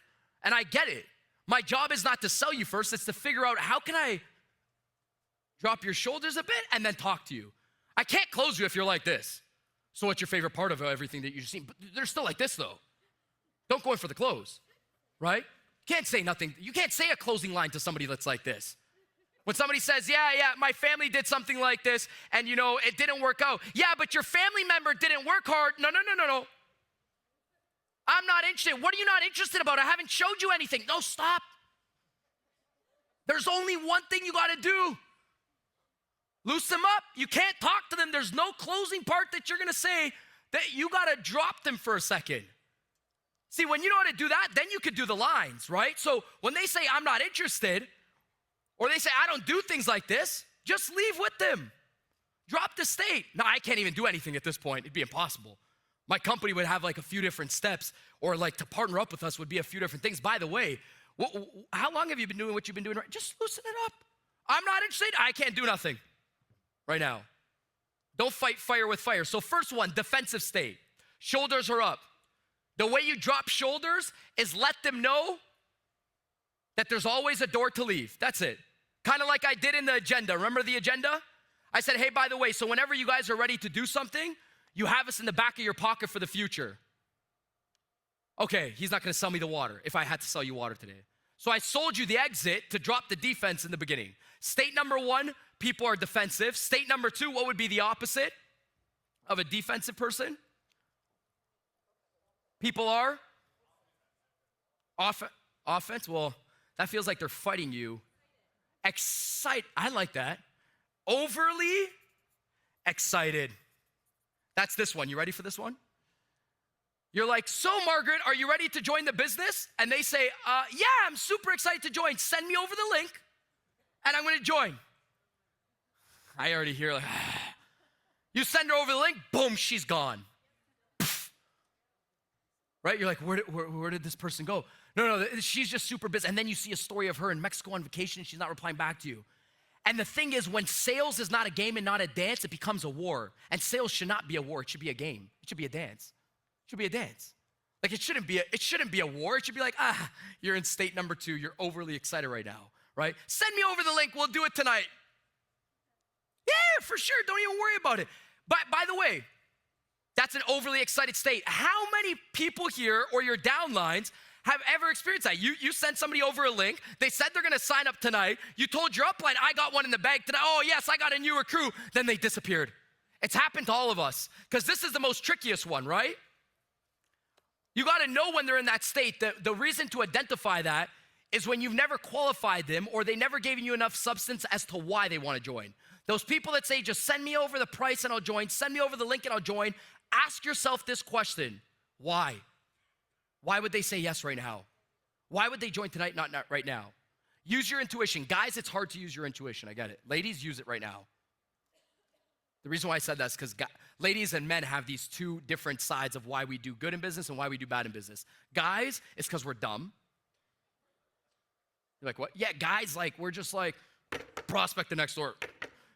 and I get it. My job is not to sell you first. It's to figure out, how can I drop your shoulders a bit and then talk to you? I can't close you if you're like this. So what's your favorite part of everything that you've seen? But they're still like this though. Don't go in for the close, right? You can't say nothing. You can't say a closing line to somebody that's like this. When somebody says, yeah, my family did something like this and it didn't work out. Yeah, but your family member didn't work hard. No. I'm not interested. What are you not interested about? I haven't showed you anything. No, stop. There's only one thing you gotta do. Loose them up. You can't talk to them. There's no closing part that you're gonna say. That you gotta drop them for a second. See, when you know how to do that, then you could do the lines, right? So when they say, I'm not interested, or they say, I don't do things like this, just leave with them. Drop the state. Now, I can't even do anything at this point. It'd be impossible. My company would have like a few different steps, or like to partner up with us would be a few different things. By the way, how long have you been doing what you've been doing? Just loosen it up. I'm not interested. I can't do nothing right now. Don't fight fire with fire. So first one, defensive state. Shoulders are up. The way you drop shoulders is let them know that there's always a door to leave. That's it. Kind of like I did in the agenda. Remember the agenda? I said, hey, by the way, so whenever you guys are ready to do something, you have us in the back of your pocket for the future. Okay, he's not gonna sell me the water if I had to sell you water today. So I sold you the exit to drop the defense in the beginning. State number 1, people are defensive. State number 2, what would be the opposite of a defensive person? People are offense. Well, that feels like they're fighting you. I like that. Overly excited. That's this one. You ready for this one? You're like, so Margaret, are you ready to join the business? And they say, yeah, I'm super excited to join. Send me over the link and I'm gonna join. I already hear like, you send her over the link, boom, she's gone. Pfft. Right? You're like, where did this person go? No, she's just super busy. And then you see a story of her in Mexico on vacation and she's not replying back to you. And the thing is, when sales is not a game and not a dance, it becomes a war. And sales should not be a war, it should be a game. It should be a dance. It should be a dance. Like it shouldn't be a war. It should be like, you're in state number 2. You're overly excited right now, right? Send me over the link. We'll do it tonight. Yeah, for sure. Don't even worry about it. But by the way, that's an overly excited state. How many people here or your downlines have ever experienced that? You sent somebody over a link. They said they're going to sign up tonight. You told your upline, I got one in the bag tonight. Oh, yes, I got a new recruit. Then they disappeared. It's happened to all of us because this is the most trickiest one, right? You got to know when they're in that state. The reason to identify that is when you've never qualified them or they never gave you enough substance as to why they want to join. Those people that say, just send me over the price and I'll join, send me over the link and I'll join, ask yourself this question: why? Why would they say yes right now? Why would they join tonight, not right now? Use your intuition. Guys, it's hard to use your intuition. I get it. Ladies, use it right now. The reason why I said that is because ladies and men have these two different sides of why we do good in business and why we do bad in business. Guys, it's because we're dumb. You're like, what? Yeah, guys, like, we're just like, prospect the next door.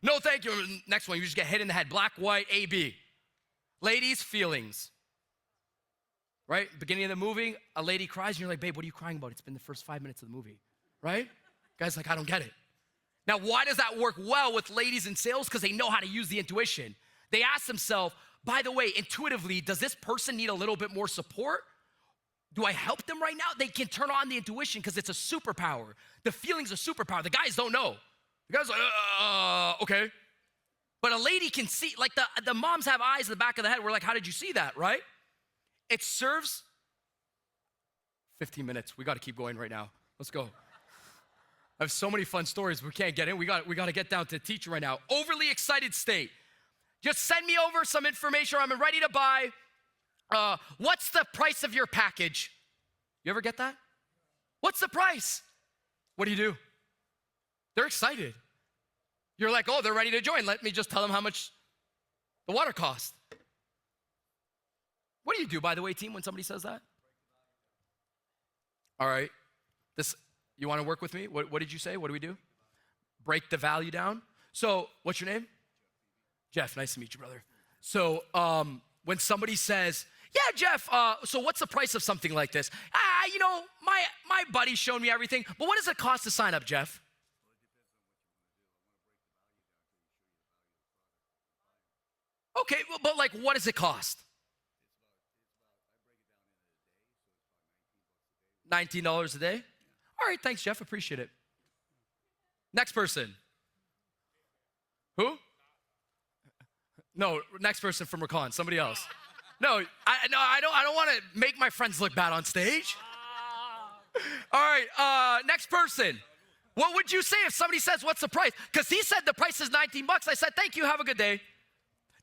No, thank you. Next one, you just get hit in the head. Black, white, A, B. Ladies, feelings. Right? Beginning of the movie, a lady cries, and you're like, babe, what are you crying about? It's been the first 5 minutes of the movie. Right? Guy's like, I don't get it. Now, why does that work well with ladies in sales? Because they know how to use the intuition. They ask themselves, by the way, intuitively, does this person need a little bit more support? Do I help them right now? They can turn on the intuition because it's a superpower. The feeling's a superpower. The guys don't know. The guy's like, okay. But a lady can see, like the moms have eyes in the back of the head. We're like, how did you see that, right? It serves 15 minutes. We got to keep going right now. Let's go. I have so many fun stories. We can't get in. We got to get down to teaching right now. Overly excited state. Just send me over some information. I'm ready to buy. What's the price of your package? You ever get that? What's the price? What do? They're excited. You're like, oh, they're ready to join. Let me just tell them how much the water costs. What do you do, by the way, team, when somebody says that? All right. You want to work with me? What did you say? What do we do? Break the value down. So what's your name? Jeff. Nice to meet you, brother. So when somebody says, yeah, Jeff, so what's the price of something like this? My buddy showed me everything, but what does it cost to sign up, Jeff? Okay, but like, what does it cost? $19 a day? All right, thanks, Jeff, appreciate it. Next person. Who? No, next person from Recon, somebody else. No, I don't want to make my friends look bad on stage. All right, next person. What would you say if somebody says, what's the price? Because he said the price is $19. I said, thank you, have a good day.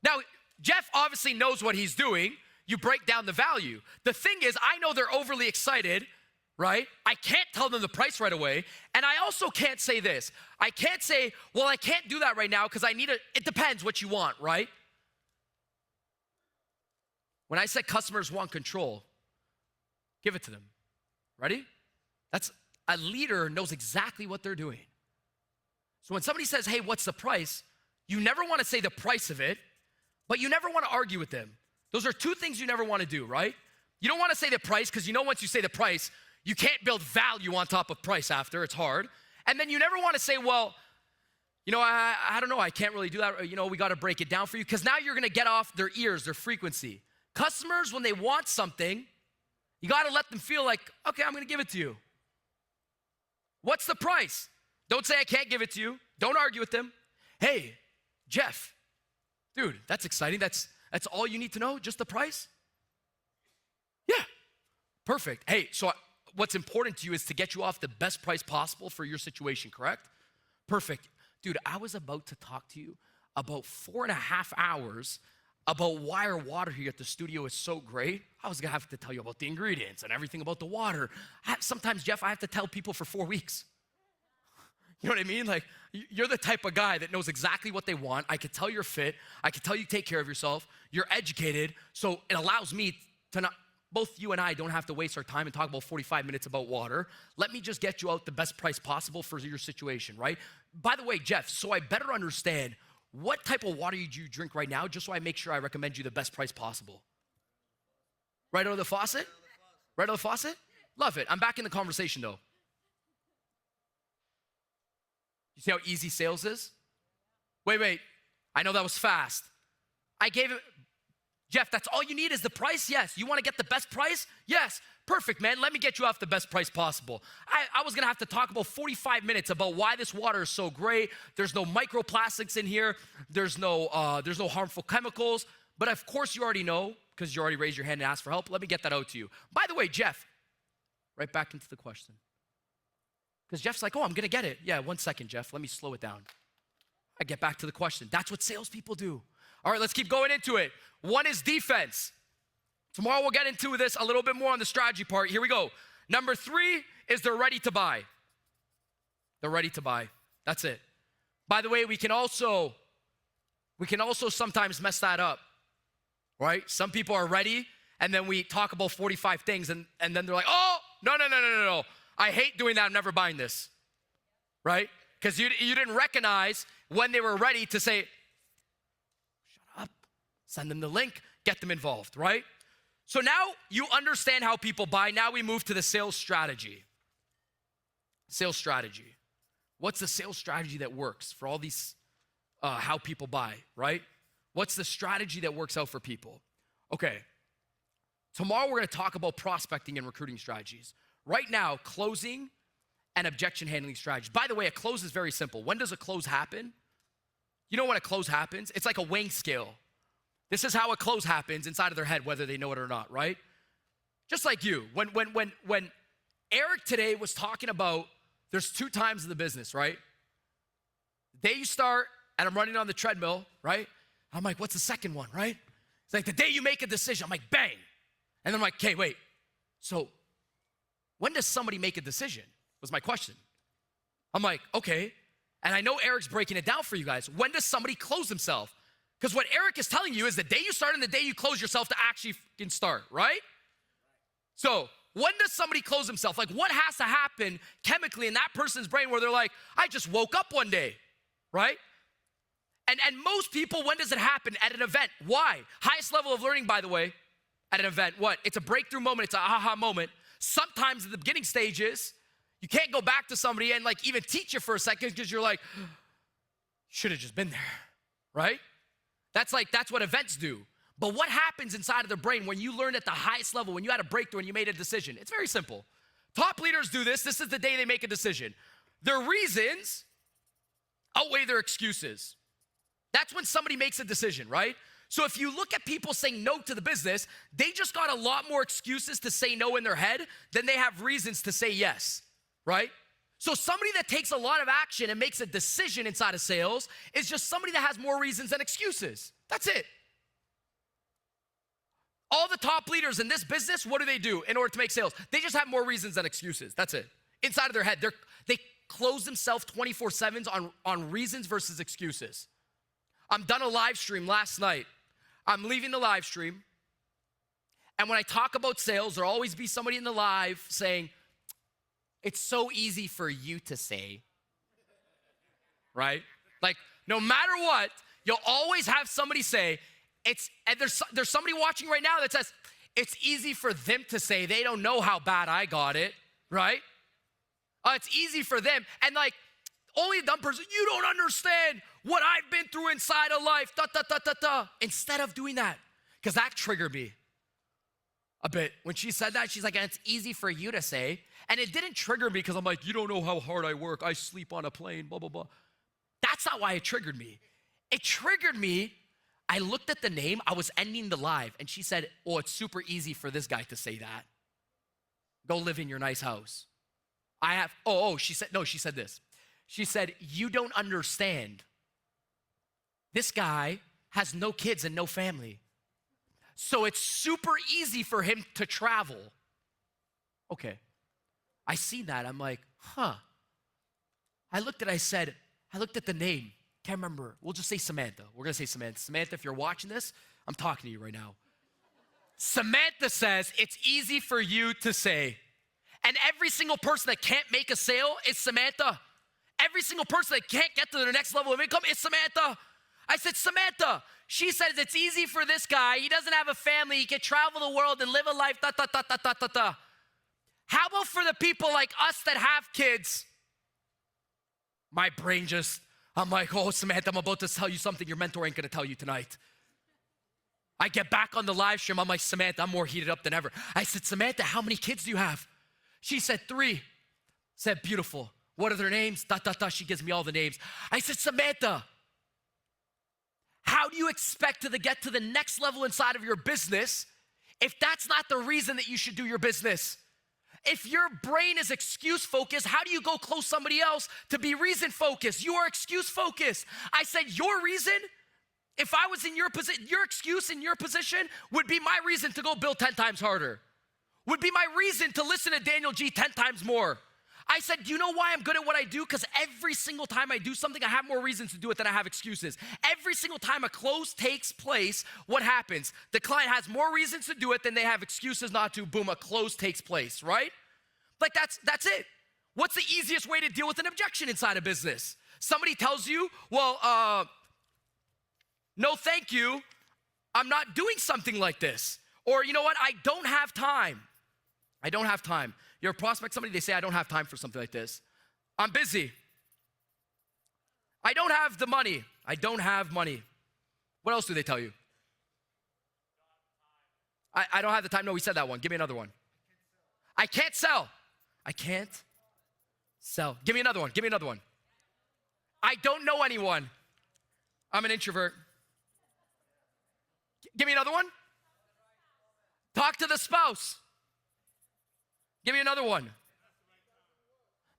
Now, Jeff obviously knows what he's doing. You break down the value. The thing is, I know they're overly excited, right? I can't tell them the price right away. And I also can't say this. I can't say, well, I can't do that right now because it depends what you want, right? When I said customers want control, give it to them. Ready? That's a leader knows exactly what they're doing. So when somebody says, hey, what's the price? You never want to say the price of it, but you never want to argue with them. Those are two things you never want to do, right? You don't want to say the price because you know once you say the price, you can't build value on top of price after. It's hard. And then you never want to say, well, I don't know. I can't really do that. We got to break it down for you because now you're going to get off their ears, their frequency. Customers, when they want something, you got to let them feel like, okay, I'm going to give it to you. What's the price? Don't say I can't give it to you. Don't argue with them. Hey, Jeff, dude, that's exciting. That's all you need to know, just the price? Yeah, perfect. Hey, so what's important to you is to get you off the best price possible for your situation, correct? Perfect. Dude, I was about to talk to you about 4.5 hours about why our water here at the studio is so great. I was gonna have to tell you about the ingredients and everything about the water. Sometimes, Jeff, I have to tell people for 4 weeks. You know what I mean? Like, you're the type of guy that knows exactly what they want. I can tell you're fit. I can tell you take care of yourself. You're educated. So it allows me to not, both you and I don't have to waste our time and talk about 45 minutes about water. Let me just get you out the best price possible for your situation, right? By the way, Jeff, so I better understand what type of water do you drink right now, just so I make sure I recommend you the best price possible. Right out of the faucet? Right on the faucet? Love it. I'm back in the conversation though. You see how easy sales is? Wait. I know that was fast. I gave it, Jeff, that's all you need is the price? Yes. You want to get the best price? Yes. Perfect, man. Let me get you off the best price possible. I was going to have to talk about 45 minutes about why this water is so great. There's no microplastics in here. There's no harmful chemicals. But of course you already know because you already raised your hand and asked for help. Let me get that out to you. By the way, Jeff, right back into the question. Because Jeff's like, oh, I'm going to get it. Yeah, 1 second, Jeff. Let me slow it down. I get back to the question. That's what salespeople do. All right, let's keep going into it. One is defense. Tomorrow we'll get into this a little bit more on the strategy part. Here we go. Number 3 is they're ready to buy. They're ready to buy. That's it. By the way, we can also sometimes mess that up, right? Some people are ready, and then we talk about 45 things, and then they're like, oh, no. I hate doing that. I'm never buying this, right? Because you didn't recognize when they were ready to say, shut up, send them the link, get them involved, right? So now you understand how people buy. Now we move to the sales strategy. Sales strategy. What's the sales strategy that works for all these, how people buy, right? What's the strategy that works out for people? Okay, tomorrow we're gonna talk about prospecting and recruiting strategies. Right now, closing and objection handling strategies. By the way, a close is very simple. When does a close happen? You know when a close happens? It's like a weighing scale. This is how a close happens inside of their head, whether they know it or not, right? Just like you. When Eric today was talking about, there's 2 times in the business, right? The day you start, and I'm running on the treadmill, right? I'm like, what's the second one, right? It's like the day you make a decision, I'm like, bang. And then I'm like, okay, wait. So when does somebody make a decision? Was my question. I'm like, okay. And I know Eric's breaking it down for you guys. When does somebody close themselves? Because what Eric is telling you is the day you start and the day you close yourself to actually fucking start, right? So when does somebody close themselves? Like what has to happen chemically in that person's brain where they're like, I just woke up one day, right? And most people, when does it happen? At an event. Why? Highest level of learning, by the way, at an event. What? It's a breakthrough moment. It's a aha moment. Sometimes in the beginning stages, you can't go back to somebody and like even teach you for a second because you're like, should have just been there, right? That's what events do. But what happens inside of the brain when you learn at the highest level, when you had a breakthrough and you made a decision? It's very simple. Top leaders do this. This is the day they make a decision. Their reasons outweigh their excuses. That's when somebody makes a decision, right? So if you look at people saying no to the business, they just got a lot more excuses to say no in their head than they have reasons to say yes, right? So somebody that takes a lot of action and makes a decision inside of sales is just somebody that has more reasons than excuses. That's it. All the top leaders in this business, what do in order to make sales? They just have more reasons than excuses. That's it. Inside of their head, they close themselves 24/7 on reasons versus excuses. I'm done a live stream last night. I'm leaving the live stream. And when I talk about sales, there'll always be somebody in the live saying, it's so easy for you to say, right? Like, no matter what, you'll always have somebody say, and there's somebody watching right now that says, it's easy for them to say, they don't know how bad I got it, right? It's easy for them. And like, only a dumb person, you don't understand what I've been through inside of life, Instead of doing that, because that triggered me a bit. When she said that, she's like, and it's easy for you to say. And it didn't trigger me because I'm like, you don't know how hard I work. I sleep on a plane, blah, blah, blah. That's not why it triggered me. It triggered me. I looked at the name. I was ending the live. And she said, oh, it's super easy for this guy to say that. Go live in your nice house. She said this. She said, you don't understand. This guy has no kids and no family. So it's super easy for him to travel. Okay. I see that. I'm like, huh. I looked at the name. Can't remember. We'll just say Samantha. We're going to say Samantha. Samantha, if you're watching this, I'm talking to you right now. Samantha says, it's easy for you to say. And every single person that can't make a sale is Samantha. Every single person that can't get to their next level of income is Samantha. I said, Samantha. She says it's easy for this guy. He doesn't have a family. He can travel the world and live a life, How about for the people like us that have kids? My brain I'm like, oh, Samantha, I'm about to tell you something your mentor ain't gonna tell you tonight. I get back on the live stream, I'm like, Samantha, I'm more heated up than ever. I said, Samantha, how many kids do you have? She said 3. Said, beautiful. What are their names? She gives me all the names. I said, Samantha, how do you expect to get to the next level inside of your business if that's not the reason that you should do your business? If your brain is excuse focused, how do you go close somebody else to be reason focused? You are excuse focused. I said, your reason, if I was in your position, your excuse in your position would be my reason to go build 10 times harder, would be my reason to listen to Daniel G 10 times more. I said, do you know why I'm good at what I do? Because every single time I do something, I have more reasons to do it than I have excuses. Every single time a close takes place, what happens? The client has more reasons to do it than they have excuses not to. Boom, a close takes place, right? Like that's it. What's the easiest way to deal with an objection inside a business? Somebody tells you, well, no thank you, I'm not doing something like this. Or you know what, I don't have time. I don't have time. You're a prospect, somebody, they say, I don't have time for something like this. I'm busy. I don't have the money. I don't have money. What else do they tell you? I don't have the time. No, we said that one. Give me another one. I can't sell. I can't sell. Give me another one. Give me another one. I don't know anyone. I'm an introvert. Give me another one. Talk to the spouse. Give me another one.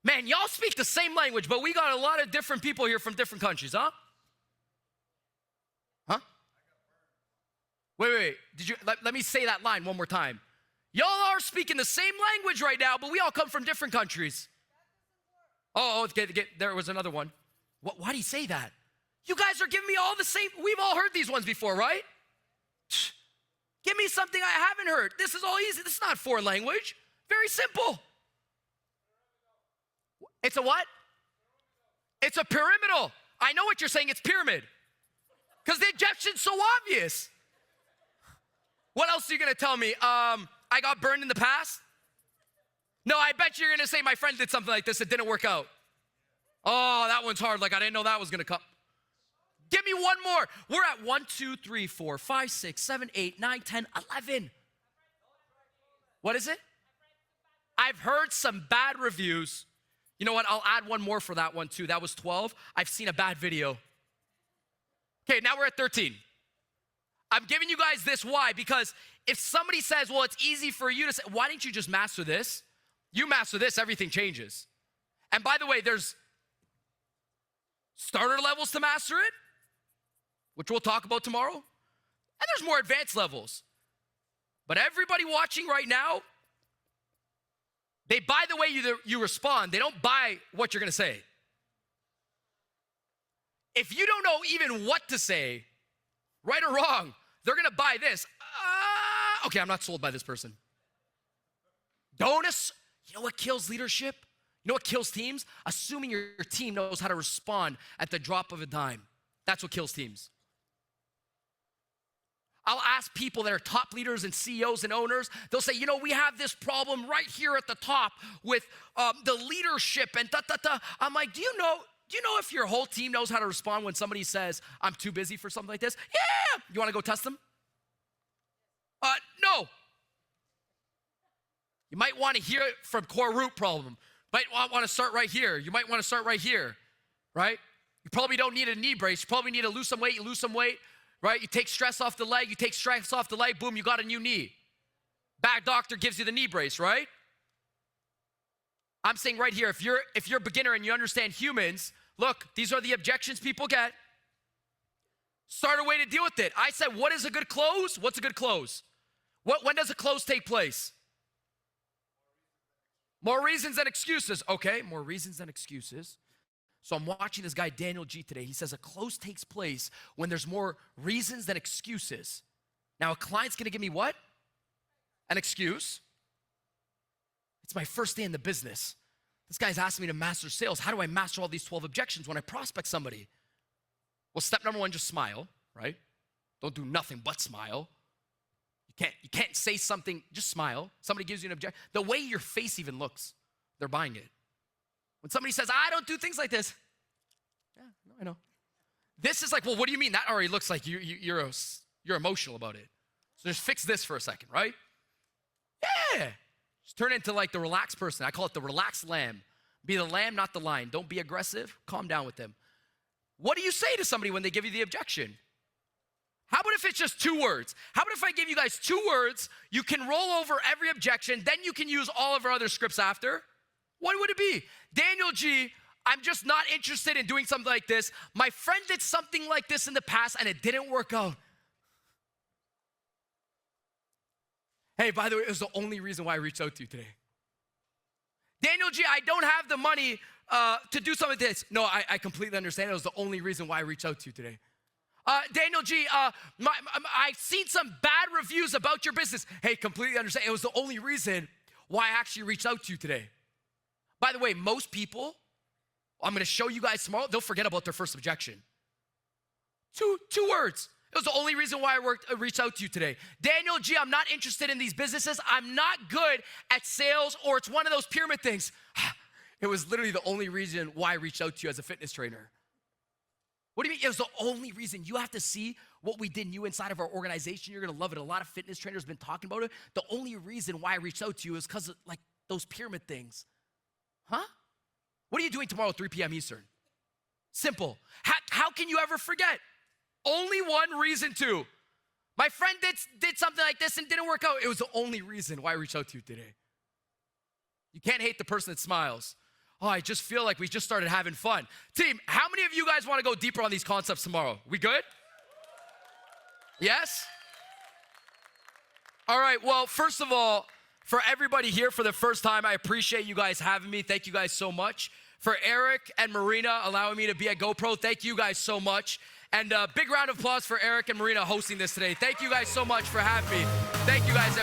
Man, y'all speak the same language, but we got a lot of different people here from different countries, huh? Huh? Wait. Did you? Let me say that line one more time. Y'all are speaking the same language right now, but we all come from different countries. There was another one. Why do you say that? You guys are giving me all the same. We've all heard these ones before, right? Give me something I haven't heard. This is all easy. This is not foreign language. Very simple. It's a what? It's a pyramidal. I know what you're saying. It's pyramid. Because the objection's so obvious. What else are you going to tell me? I got burned in the past? No, I bet you're going to say my friend did something like this. It didn't work out. Oh, that one's hard. Like I didn't know that was going to come. Give me one more. We're at 1, 2, 3, 4, 5, 6, 7, 8, 9, 10, 11. What is it? I've heard some bad reviews. You know what? I'll add one more for that one too. That was 12. I've seen a bad video. Okay, now we're at 13. I'm giving you guys this. Why? Because if somebody says, well, it's easy for you to say, why didn't you just master this? You master this, everything changes. And by the way, there's starter levels to master it, which we'll talk about tomorrow. And there's more advanced levels. But everybody watching right now, they buy the way you respond. They don't buy what you're going to say. If you don't know even what to say, right or wrong, they're going to buy this. Okay, I'm not sold by this person. You know what kills leadership? You know what kills teams? Assuming your team knows how to respond at the drop of a dime. That's what kills teams. I'll ask people that are top leaders and CEOs and owners, they'll say, you know, we have this problem right here at the top with the leadership and da-da-da. I'm like, do you know if your whole team knows how to respond when somebody says, I'm too busy for something like this? Yeah! You wanna go test them? No. You might wanna hear it from core root problem. Might wanna start right here. You might wanna start right here, right? You probably don't need a knee brace. You probably need to lose some weight. You lose some weight. Right? You take stress off the leg, boom, you got a new knee. Bad doctor gives you the knee brace, right? I'm saying right here, if you're a beginner and you understand humans, look, these are the objections people get. Start a way to deal with it. I said, what is a good close? What's a good close? When does a close take place? More reasons than excuses. Okay, more reasons than excuses. So I'm watching this guy, Daniel G, today. He says a close takes place when there's more reasons than excuses. Now, a client's gonna give me what? An excuse. It's my first day in the business. This guy's asking me to master sales. How do I master all these 12 objections when I prospect somebody? Well, step number 1, just smile, right? Don't do nothing but smile. You You can't say something, just smile. Somebody gives you an objection. The way your face even looks, they're buying it. When somebody says, I don't do things like this. Yeah, no, I know. This is like, well, what do you mean? That already looks like you're emotional about it. So just fix this for a second, right? Yeah. Just turn into like the relaxed person. I call it the relaxed lamb. Be the lamb, not the lion. Don't be aggressive. Calm down with them. What do you say to somebody when they give you the objection? How about if it's just 2 words? How about if I give you guys 2 words, you can roll over every objection, then you can use all of our other scripts after? What would it be? Daniel G, I'm just not interested in doing something like this. My friend did something like this in the past and it didn't work out. Hey, by the way, it was the only reason why I reached out to you today. Daniel G, I don't have the money to do something like this. No, I completely understand. It was the only reason why I reached out to you today. Daniel G, I've seen some bad reviews about your business. Hey, completely understand. It was the only reason why I actually reached out to you today. By the way, most people, I'm going to show you guys tomorrow, they'll forget about their first objection. Two words. It was the only reason why I reached out to you today. Daniel G, I'm not interested in these businesses. I'm not good at sales, or it's one of those pyramid things. It was literally the only reason why I reached out to you as a fitness trainer. What do you mean? It was the only reason. You have to see what we did new inside of our organization. You're going to love it. A lot of fitness trainers have been talking about it. The only reason why I reached out to you is because of like those pyramid things. Huh? What are you doing tomorrow at 3 p.m. Eastern? Simple. How can you ever forget? Only one reason to. My friend did something like this and didn't work out. It was the only reason why I reached out to you today. You can't hate the person that smiles. Oh, I just feel like we just started having fun. Team, how many of you guys want to go deeper on these concepts tomorrow? We good? Yes? All right, well, first of all, for everybody here for the first time, I appreciate you guys having me. Thank you guys so much. For Eric and Marina allowing me to be at GoPro, thank you guys so much. And a big round of applause for Eric and Marina hosting this today. Thank you guys so much for having me. Thank you guys.